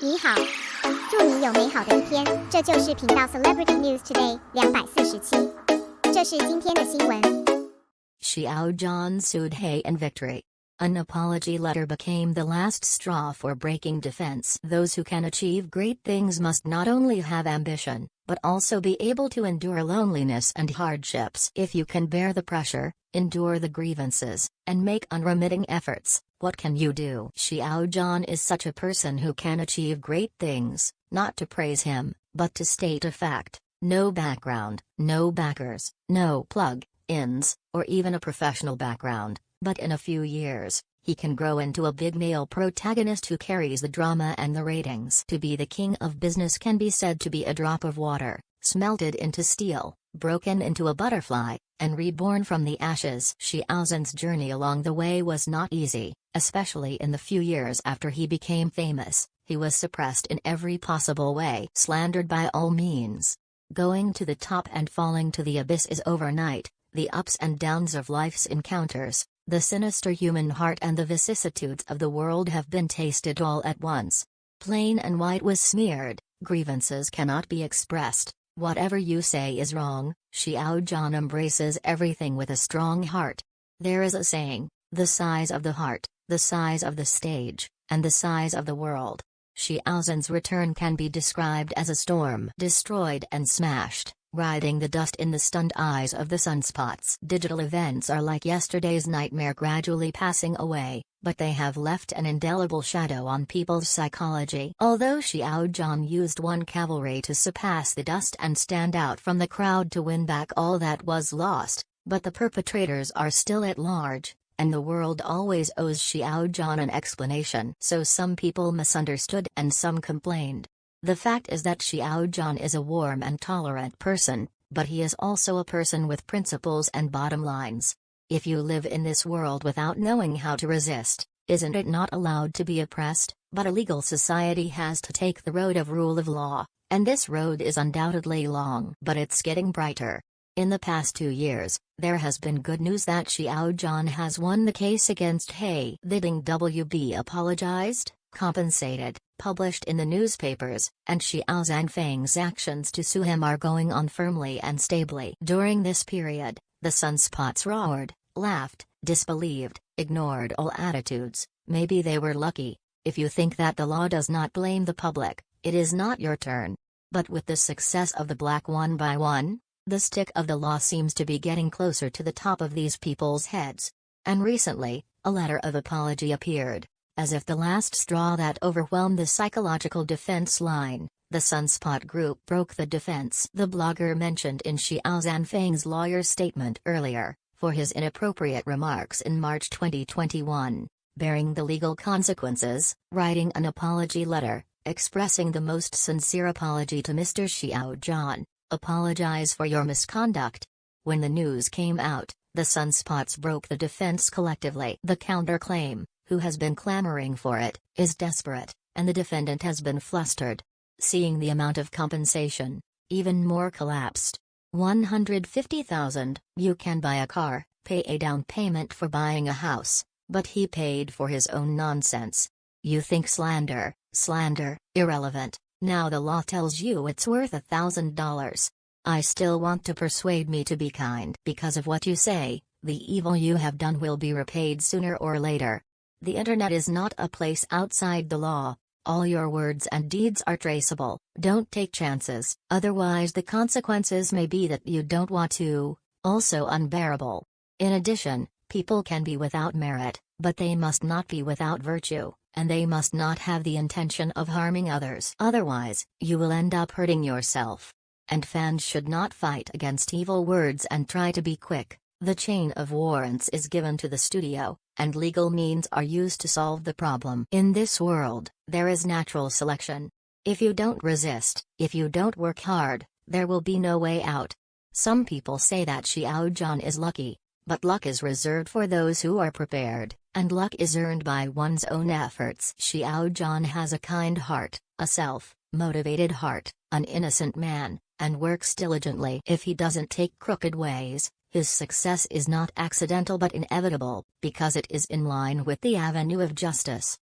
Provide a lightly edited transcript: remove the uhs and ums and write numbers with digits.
你好，祝你有美好的一天。这就是频道 Celebrity News Today 247。这是今天的新闻。Xiao Zhan sued He in victory. An apology letter became the last straw for breaking defense. Those who can achieve great things must not only have ambition, but also be able to endure loneliness and hardships. If you can bear the pressure, endure the grievances, and make unremitting efforts, what can you do? Xiao Zhan is such a person who can achieve great things, not to praise him, but to state a fact. No background, no backers, no plug-ins, or even a professional background. But in a few years, he can grow into a big male protagonist who carries the drama and the ratings. To be the king of business can be said to be a drop of water, smelted into steel, broken into a butterfly, and reborn from the ashes. Xiao Zhan's journey along the way was not easy, especially in the few years after he became famous. He was suppressed in every possible way, slandered by all means. Going to the top and falling to the abyss is overnight. The ups and downs of life's encounters, the sinister human heart and the vicissitudes of the world have been tasted all at once. Plain and white was smeared, grievances cannot be expressed, whatever you say is wrong. Xiao Zhan embraces everything with a strong heart. There is a saying, the size of the heart, the size of the stage, and the size of the world. Xiao Zhan's return can be described as a storm destroyed and smashed, riding the dust in the stunned eyes of the sunspots. Digital events are like yesterday's nightmare gradually passing away, but they have left an indelible shadow on people's psychology. Although Xiao Zhan used one cavalry to surpass the dust and stand out from the crowd to win back all that was lost, but the perpetrators are still at large, and the world always owes Xiao Zhan an explanation. So some people misunderstood and some complained. The fact is that Xiao Zhan is a warm and tolerant person, but he is also a person with principles and bottom lines. If you live in this world without knowing how to resist, isn't it not allowed to be oppressed? But a legal society has to take the road of rule of law, and this road is undoubtedly long. But it's getting brighter. In the past 2 years, there has been good news that Xiao Zhan has won the case against He. The WB apologized, compensated, published in the newspapers, and Xiao Zhan's actions to sue him are going on firmly and stably. During this period, the sunspots roared, laughed, disbelieved, ignored all attitudes. Maybe they were lucky. If you think that the law does not blame the public, it is not your turn. But with the success of the black one by one, the stick of the law seems to be getting closer to the top of these people's heads. And recently, a letter of apology appeared. As if the last straw that overwhelmed the psychological defense line, the Sunspot Group broke the defense. The blogger mentioned in Xiao Zhan's lawyer's statement earlier, for his inappropriate remarks in March 2021, bearing the legal consequences, writing an apology letter, expressing the most sincere apology to Mr. Xiao Zhan, apologize for your misconduct. When the news came out, the Sunspots broke the defense collectively. The counterclaim, who has been clamoring for it, is desperate, and the defendant has been flustered. Seeing the amount of compensation, even more collapsed. 150,000, you can buy a car, pay a down payment for buying a house, but he paid for his own nonsense. You think slander, irrelevant, now the law tells you it's worth $1,000. I still want to persuade me to be kind. Because of what you say, the evil you have done will be repaid sooner or later. The internet is not a place outside the law. All your words and deeds are traceable. Don't take chances, otherwise the consequences may be that you don't want to, also unbearable. In addition, people can be without merit, but they must not be without virtue, and they must not have the intention of harming others. Otherwise, you will end up hurting yourself. And fans should not fight against evil words and try to be quick. The chain of warrants is given to the studio, and legal means are used to solve the problem. In this world, there is natural selection. If you don't resist, if you don't work hard, there will be no way out. Some people say that Xiao Zhan is lucky, but luck is reserved for those who are prepared, and luck is earned by one's own efforts. Xiao Zhan has a kind heart, a self-motivated heart, an innocent man, and works diligently. If he doesn't take crooked ways, his success is not accidental but inevitable, because it is in line with the avenue of justice.